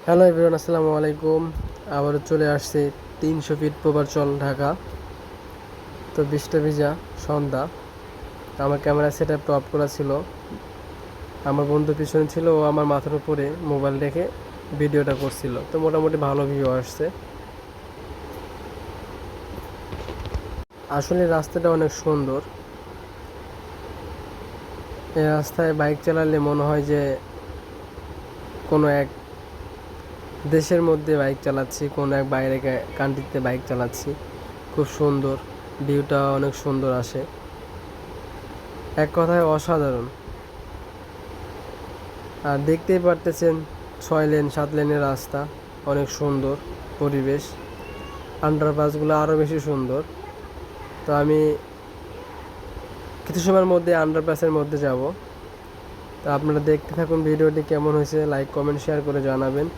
Hello everyone, আসসালামু আলাইকুম। আবারও চলে আসছে 300 ফিট প্রবারচল ঢাকা। তো বৃষ্টি ভিজা সন্ধ্যা। আমার ক্যামেরা সেট আপ অফ করা ছিল। আমার বন্ধু পিছনে ছিল, ও আমার মাথার উপরে মোবাইল রেখে ভিডিওটা করছিল। তো মোটামুটি ভালো ভিউ আসছে। আসলে রাস্তাটা অনেক সুন্দর। এই রাস্তায় বাইক চালালে মনে হয় যে কোনো এক দেশের মধ্যে বাইক চালাচ্ছি, কোনো এক বাইরে কান্ট্রিতে বাইক চালাচ্ছি। খুব সুন্দর, ভিউটা অনেক সুন্দর আসে, এক কথায় অসাধারণ। আর দেখতেই পারতেছেন 6 লেন 7 লেনের রাস্তা, অনেক সুন্দর পরিবেশ। আন্ডারপাসগুলো আরও বেশি সুন্দর। তো আমি কিছু সময়ের মধ্যে আন্ডারপাসের মধ্যে যাব। তো আপনারা দেখতে থাকুন ভিডিওটি কেমন হয়েছে, লাইক কমেন্ট শেয়ার করে জানাবেন।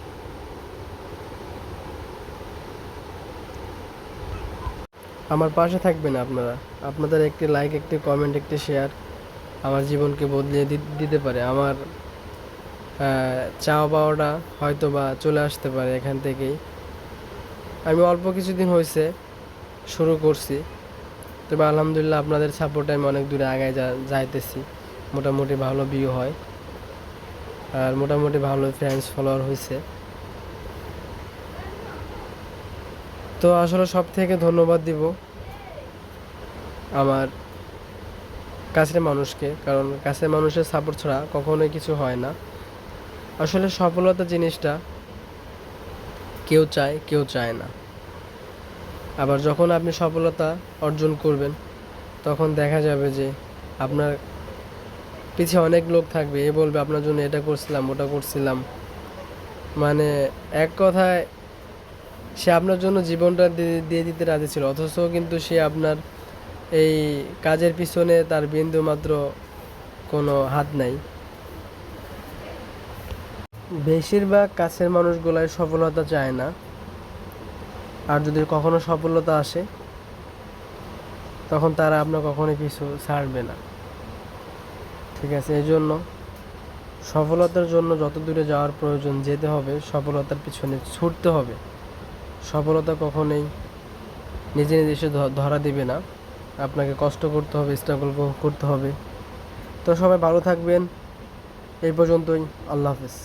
আমার পাশে থাকবেন আপনারা। আপনাদের একটি লাইক, একটি কমেন্ট, একটি শেয়ার আমার জীবনকে বদলিয়ে দিতে পারে। আমার চাওয়া পাওয়াটা হয়তো বা চলে আসতে পারে এখান থেকেই। আমি অল্প কিছুদিন হয়েছে শুরু করছি, তবে আলহামদুলিল্লাহ আপনাদের সাপোর্টে আমি অনেক দূরে আগায় যাইতেছি। মোটামুটি ভালো ভিউ হয়, আর মোটামুটি ভালো ফ্যান্স ফলোয়ার হয়েছে। তো আসলে সব থেকে ধন্যবাদ দিব আমার কাছের মানুষকে, কারণ কাছের মানুষের সাপোর্ট ছাড়া কখনোই কিছু হয় না। আসলে সফলতা জিনিসটা কেউ চায়, কেউ চায় না। আবার যখন আপনি সফলতা অর্জন করবেন, তখন দেখা যাবে যে আপনার পিছিয়ে অনেক লোক থাকবে, এ বলবে আপনার জন্য এটা করছিলাম, ওটা করছিলাম। মানে এক কথায় সে আপনার জন্য জীবনটা দিয়ে দিতে রাজি ছিল, অথচ কিন্তু সে আপনার এই কাজের পিছনে তার বিন্দু মাত্র কোনো হাত নাই। বেশিরভাগ কাছের মানুষগুলাই সফলতা চায় না, আর যদি কখনো সফলতা আসে তখন তারা আপনার কখনোই পিছু ছাড়বে না। ঠিক আছে, এই জন্য সফলতার জন্য যত দূরে যাওয়ার প্রয়োজন যেতে হবে, সফলতার পিছনে ছুটতে হবে। সফলতা কখনোই নিজে নিজে এসে ধরা দিবে না, আপনাকে কষ্ট করতে হবে, স্ট্রাগল করতে হবে। তো সবাই ভালো থাকবেন। এই পর্যন্তই। আল্লাহ হাফেজ।